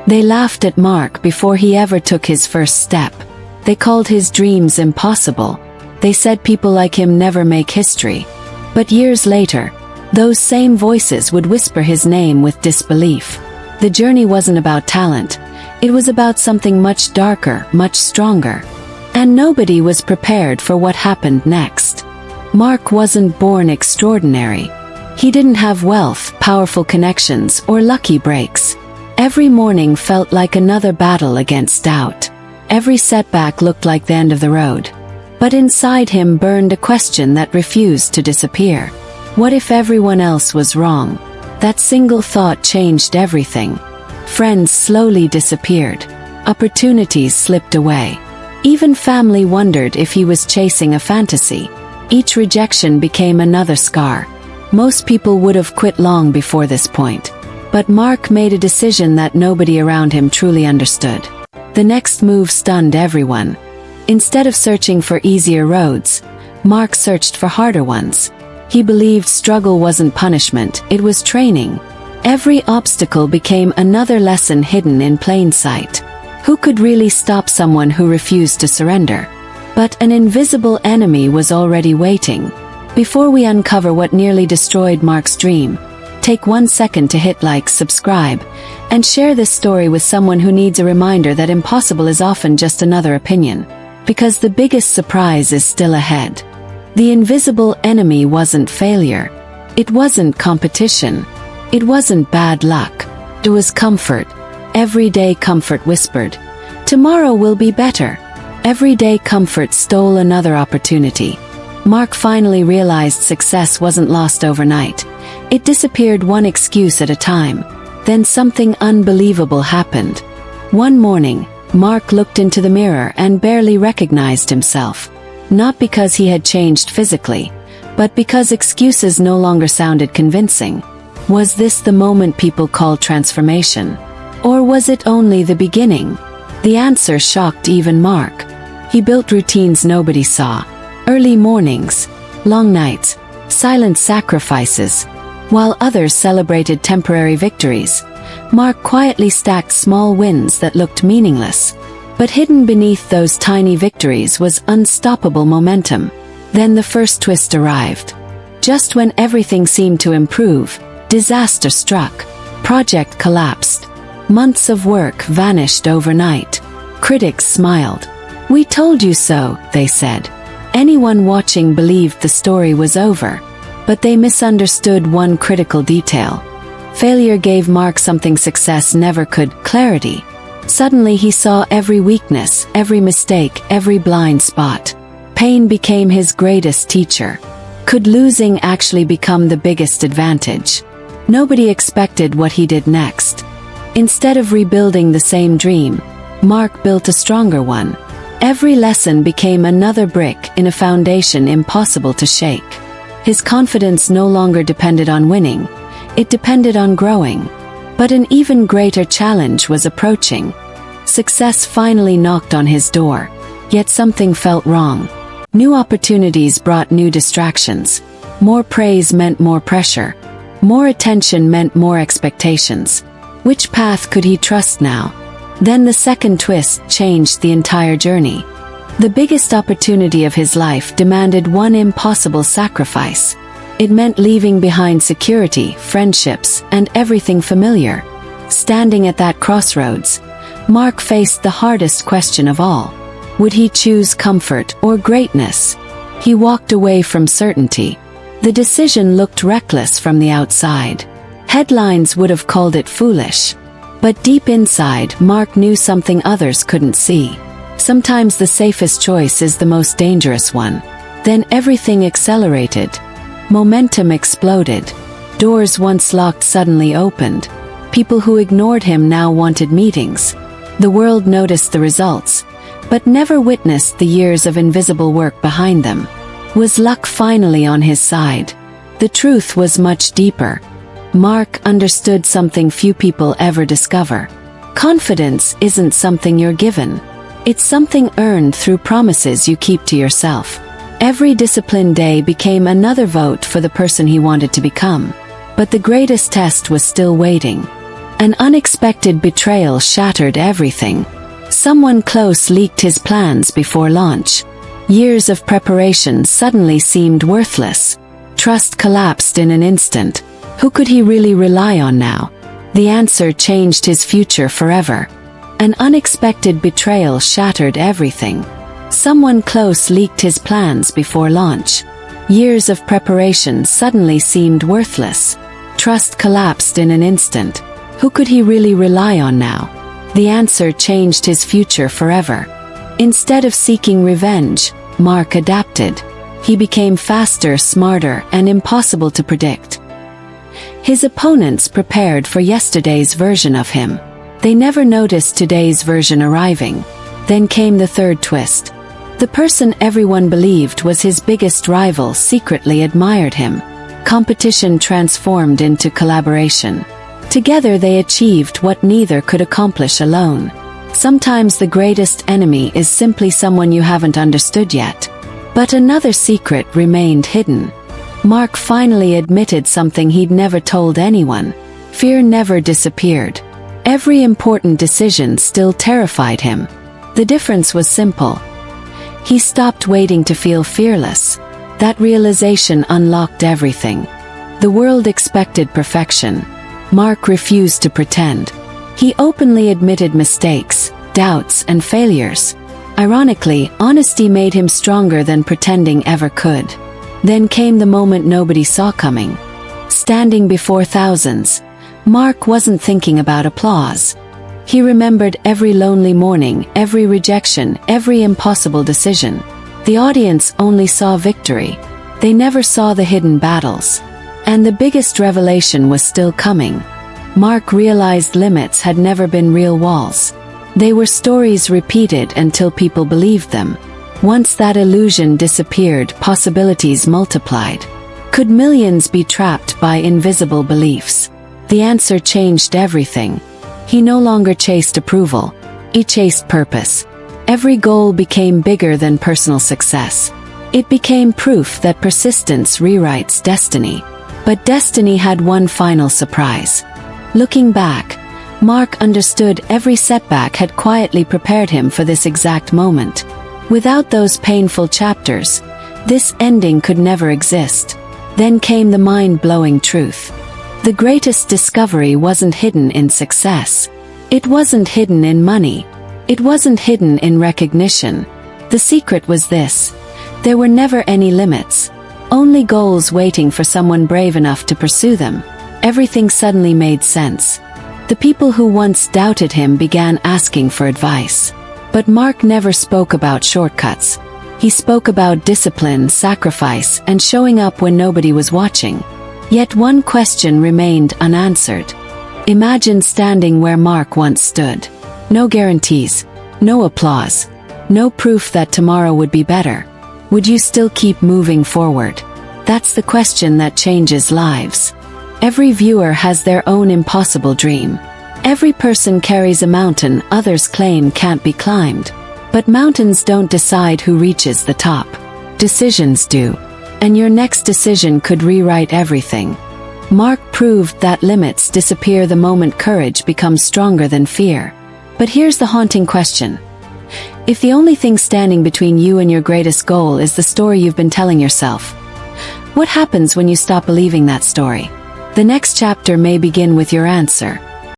They laughed at Mark before he ever took his first step. They called his dreams impossible. They said people like him never make history. But years later, those same voices would whisper his name with disbelief. The journey wasn't about talent. It was about something much darker, much stronger. And nobody was prepared for what happened next. Mark wasn't born extraordinary. He didn't have wealth, powerful connections, or lucky breaks. Every morning felt like another battle against doubt. Every setback looked like the end of the road. But inside him burned a question that refused to disappear. What if everyone else was wrong? That single thought changed everything. Friends slowly disappeared. Opportunities slipped away. Even family wondered if he was chasing a fantasy. Each rejection became another scar. Most people would have quit long before this point. But Mark made a decision that nobody around him truly understood. The next move stunned everyone. Instead of searching for easier roads, Mark searched for harder ones. He believed struggle wasn't punishment, it was training. Every obstacle became another lesson hidden in plain sight. Who could really stop someone who refused to surrender? But an invisible enemy was already waiting. Before we uncover what nearly destroyed Mark's dream, take 1 second to hit like, subscribe, and share this story with someone who needs a reminder that impossible is often just another opinion. Because the biggest surprise is still ahead. The invisible enemy wasn't failure. It wasn't competition. It wasn't bad luck. It was comfort. Everyday comfort whispered, "Tomorrow will be better." Everyday comfort stole another opportunity. Mark finally realized success wasn't lost overnight. It disappeared one excuse at a time. Then something unbelievable happened. One morning, Mark looked into the mirror and barely recognized himself. Not because he had changed physically, but because excuses no longer sounded convincing. Was this the moment people call transformation? Or was it only the beginning? The answer shocked even Mark. He built routines nobody saw. Early mornings, long nights, silent sacrifices. While others celebrated temporary victories, Mark quietly stacked small wins that looked meaningless. But hidden beneath those tiny victories was unstoppable momentum. Then the first twist arrived. Just when everything seemed to improve, disaster struck. Project collapsed. Months of work vanished overnight. Critics smiled. "We told you so," they said. Anyone watching believed the story was over. But they misunderstood one critical detail. Failure gave Mark something success never could: clarity. Suddenly he saw every weakness, every mistake, every blind spot. Pain became his greatest teacher. Could losing actually become the biggest advantage? Nobody expected what he did next. Instead of rebuilding the same dream, Mark built a stronger one. Every lesson became another brick in a foundation impossible to shake. His confidence no longer depended on winning. It depended on growing. But an even greater challenge was approaching. Success finally knocked on his door. Yet something felt wrong. New opportunities brought new distractions. More praise meant more pressure. More attention meant more expectations. Which path could he trust now? Then the second twist changed the entire journey. The biggest opportunity of his life demanded one impossible sacrifice. It meant leaving behind security, friendships, and everything familiar. Standing at that crossroads, Mark faced the hardest question of all. Would he choose comfort or greatness? He walked away from certainty. The decision looked reckless from the outside. Headlines would have called it foolish. But deep inside, Mark knew something others couldn't see. Sometimes the safest choice is the most dangerous one. Then everything accelerated. Momentum exploded. Doors once locked suddenly opened. People who ignored him now wanted meetings. The world noticed the results, but never witnessed the years of invisible work behind them. Was luck finally on his side? The truth was much deeper. Mark understood something few people ever discover. Confidence isn't something you're given. It's something earned through promises you keep to yourself. Every disciplined day became another vote for the person he wanted to become. But the greatest test was still waiting. An unexpected betrayal shattered everything. Someone close leaked his plans before launch. Years of preparation suddenly seemed worthless. Trust collapsed in an instant. Who could he really rely on now? The answer changed his future forever. An unexpected betrayal shattered everything. Someone close leaked his plans before launch. Years of preparation suddenly seemed worthless. Trust collapsed in an instant. Who could he really rely on now? The answer changed his future forever. Instead of seeking revenge, Mark adapted. He became faster, smarter, and impossible to predict. His opponents prepared for yesterday's version of him. They never noticed today's version arriving. Then came the third twist. The person everyone believed was his biggest rival secretly admired him. Competition transformed into collaboration. Together they achieved what neither could accomplish alone. Sometimes the greatest enemy is simply someone you haven't understood yet. But another secret remained hidden. Mark finally admitted something he'd never told anyone. Fear never disappeared. Every important decision still terrified him. The difference was simple. He stopped waiting to feel fearless. That realization unlocked everything. The world expected perfection. Mark refused to pretend. He openly admitted mistakes, doubts, and failures. Ironically, honesty made him stronger than pretending ever could. Then came the moment nobody saw coming. Standing before thousands, Mark wasn't thinking about applause. He remembered every lonely morning, every rejection, every impossible decision. The audience only saw victory. They never saw the hidden battles. And the biggest revelation was still coming. Mark realized limits had never been real walls. They were stories repeated until people believed them. Once that illusion disappeared, possibilities multiplied. Could millions be trapped by invisible beliefs? The answer changed everything. He no longer chased approval. He chased purpose. Every goal became bigger than personal success. It became proof that persistence rewrites destiny. But destiny had one final surprise. Looking back, Mark understood every setback had quietly prepared him for this exact moment. Without those painful chapters, this ending could never exist. Then came the mind-blowing truth. The greatest discovery wasn't hidden in success. It wasn't hidden in money. It wasn't hidden in recognition. The secret was this: there were never any limits. Only goals waiting for someone brave enough to pursue them. Everything suddenly made sense. The people who once doubted him began asking for advice. But Mark never spoke about shortcuts. He spoke about discipline, sacrifice, and showing up when nobody was watching. Yet one question remained unanswered. Imagine standing where Mark once stood. No guarantees, no applause, no proof that tomorrow would be better. Would you still keep moving forward? That's the question that changes lives. Every viewer has their own impossible dream. Every person carries a mountain others claim can't be climbed. But mountains don't decide who reaches the top. Decisions do. And your next decision could rewrite everything. Mark proved that limits disappear the moment courage becomes stronger than fear. But here's the haunting question. If the only thing standing between you and your greatest goal is the story you've been telling yourself, what happens when you stop believing that story? The next chapter may begin with your answer.